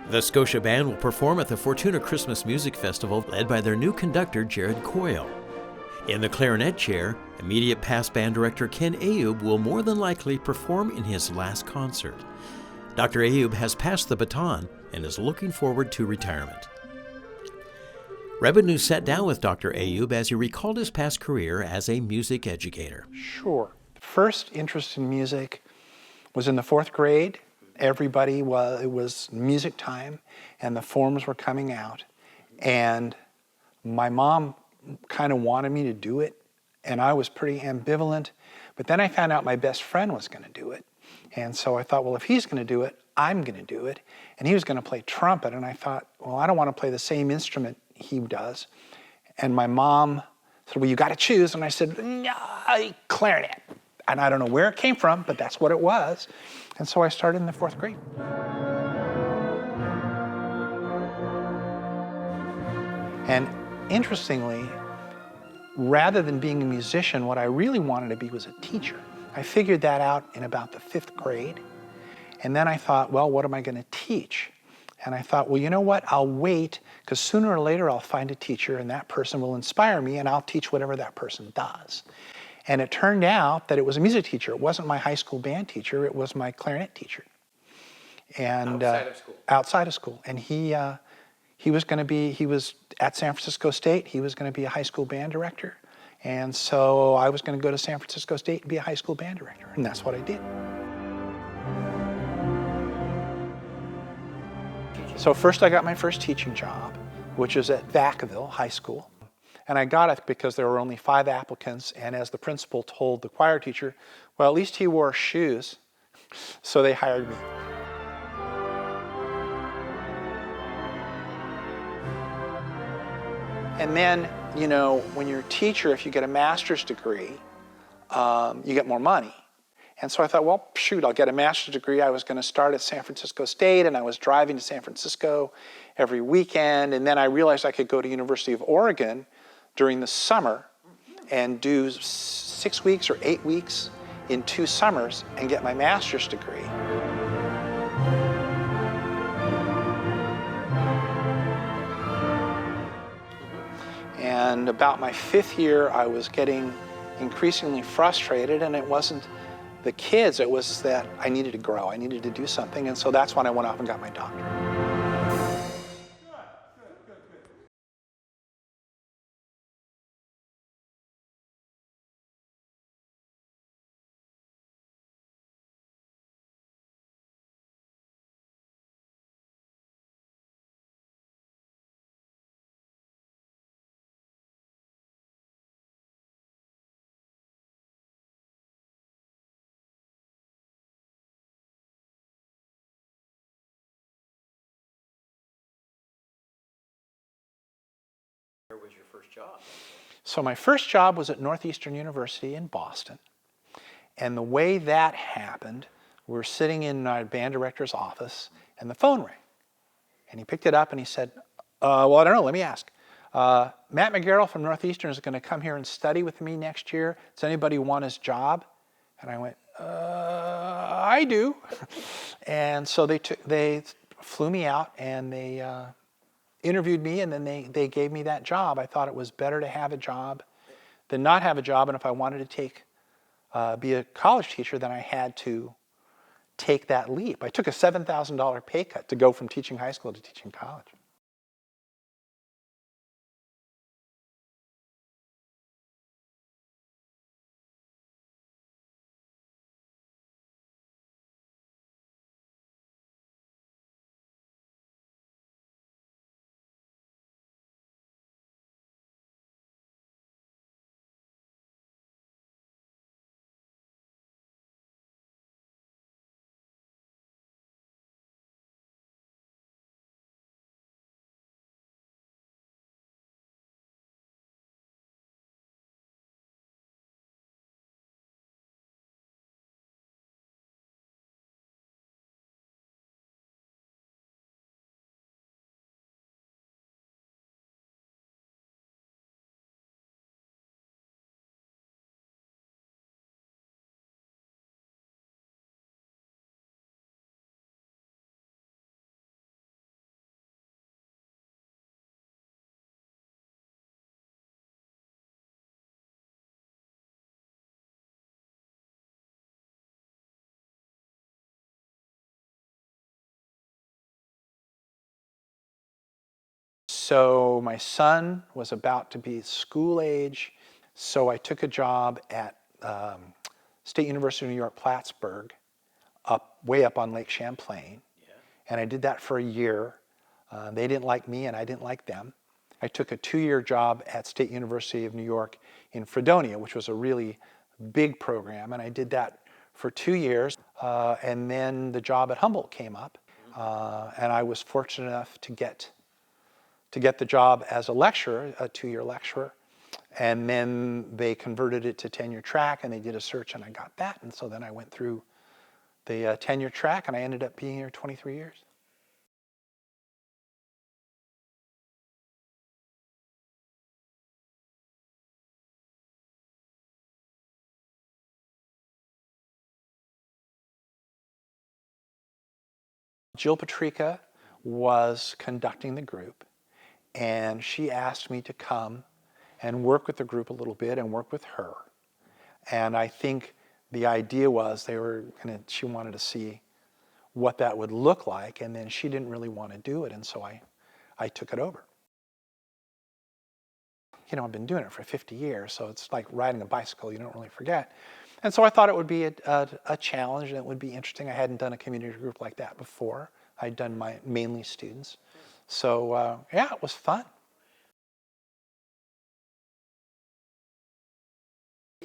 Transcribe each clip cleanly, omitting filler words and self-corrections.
The Scotia Band will perform at the Fortuna Christmas Music Festival, led by their new conductor, Jared Coyle. In the clarinet chair, immediate past band director Ken Ayoob will more than likely perform in his last concert. Dr. Ayoob has passed the baton and is looking forward to retirement. Redwood News sat down with Dr. Ayoob as he recalled his past career as a music educator. Sure. The first interest in music was in the 4th grade. It was music time, and the forms were coming out. And my mom kind of wanted me to do it, and I was pretty ambivalent. But then I found out my best friend was going to do it. And so I thought, well, if he's going to do it, I'm going to do it. And he was going to play trumpet. And I thought, well, I don't want to play the same instrument he does. And my mom said, well, you got to choose. And I said, no, clarinet. And I don't know where it came from, but that's what it was. And so I started in the 4th grade. And interestingly, rather than being a musician, what I really wanted to be was a teacher. I figured that out in about the 5th grade. And then I thought, well, what am I going to teach? And I thought, well, you know what? I'll wait, because sooner or later I'll find a teacher, and that person will inspire me, and I'll teach whatever that person does. And it turned out that it was a music teacher. It wasn't my high school band teacher. It was my clarinet teacher. And outside of school. Outside of school. And he was at San Francisco State. He was going to be a high school band director. And so I was going to go to San Francisco State and be a high school band director. And that's what I did. So first I got my first teaching job, which was at Vacaville High School. And I got it because there were only 5 applicants, and as the principal told the choir teacher, well, at least he wore shoes, so they hired me. And then, you know, when you're a teacher, if you get a master's degree, you get more money. And so I thought, well, shoot, I'll get a master's degree. I was going to start at San Francisco State, and I was driving to San Francisco every weekend. And then I realized I could go to University of Oregon during the summer and do 6 weeks or 8 weeks in 2 summers and get my master's degree. And about my 5th year, I was getting increasingly frustrated, and it wasn't the kids, it was that I needed to grow, I needed to do something, and so that's when I went off and got my doctorate. Where was your first job? So my first job was at Northeastern University in Boston. And the way that happened, we were sitting in our band director's office, and the phone rang. And he picked it up and he said, well, I don't know, let me ask. Matt McGarrell from Northeastern is going to come here and study with me next year. Does anybody want his job? And I went, I do. And so they flew me out, and they interviewed me, and then they gave me that job. I thought it was better to have a job than not have a job, and if I wanted to be a college teacher, then I had to take that leap. I took a $7,000 pay cut to go from teaching high school to teaching college. so my son was about to be school age, so I took a job at State University of New York, Plattsburgh, way up on Lake Champlain. Yeah. And I did that for a year. They didn't like me and I didn't like them. I took a 2-year job at State University of New York in Fredonia, which was a really big program, and I did that for 2 years. And then the job at Humboldt came up, and I was fortunate enough to get the job as a lecturer, a 2-year lecturer. And then they converted it to tenure track, and they did a search, and I got that. And so then I went through the tenure track, and I ended up being here 23 years. Jill Patrica was conducting the group, and she asked me to come and work with the group a little bit and work with her. And I think the idea was she wanted to see what that would look like, and then she didn't really want to do it, and so I took it over. You know, I've been doing it for 50 years, so it's like riding a bicycle, you don't really forget. And so I thought it would be a challenge, and it would be interesting. I hadn't done a community group like that before. I'd done mainly students. So yeah, it was fun.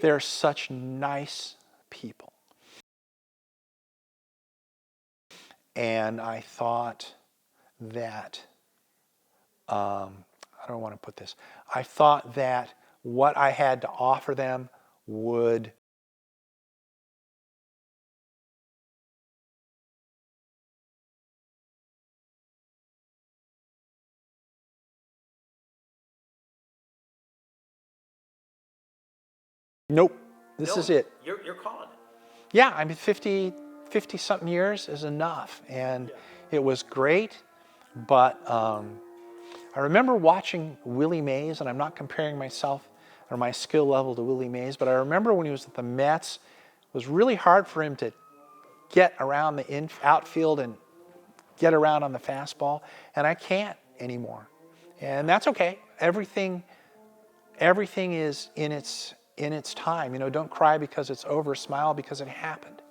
They're such nice people. And I thought that, how do I want to put this? I thought that what I had to offer them would Nope, this is it. You're calling it. Yeah, I mean 50-something years is enough, and it was great, but I remember watching Willie Mays, and I'm not comparing myself or my skill level to Willie Mays, but I remember when he was at the Mets, it was really hard for him to get around the outfield and get around on the fastball, and I can't anymore. And that's okay. Everything is in its time. You know, don't cry because it's over, smile because it happened.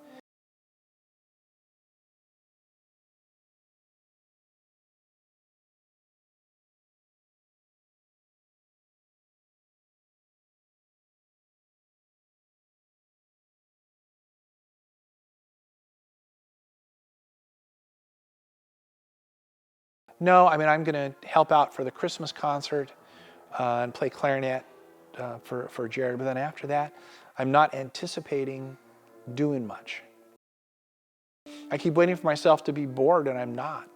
No, I mean, I'm going to help out for the Christmas concert and play clarinet for Jared, but then after that, I'm not anticipating doing much. I keep waiting for myself to be bored, and I'm not.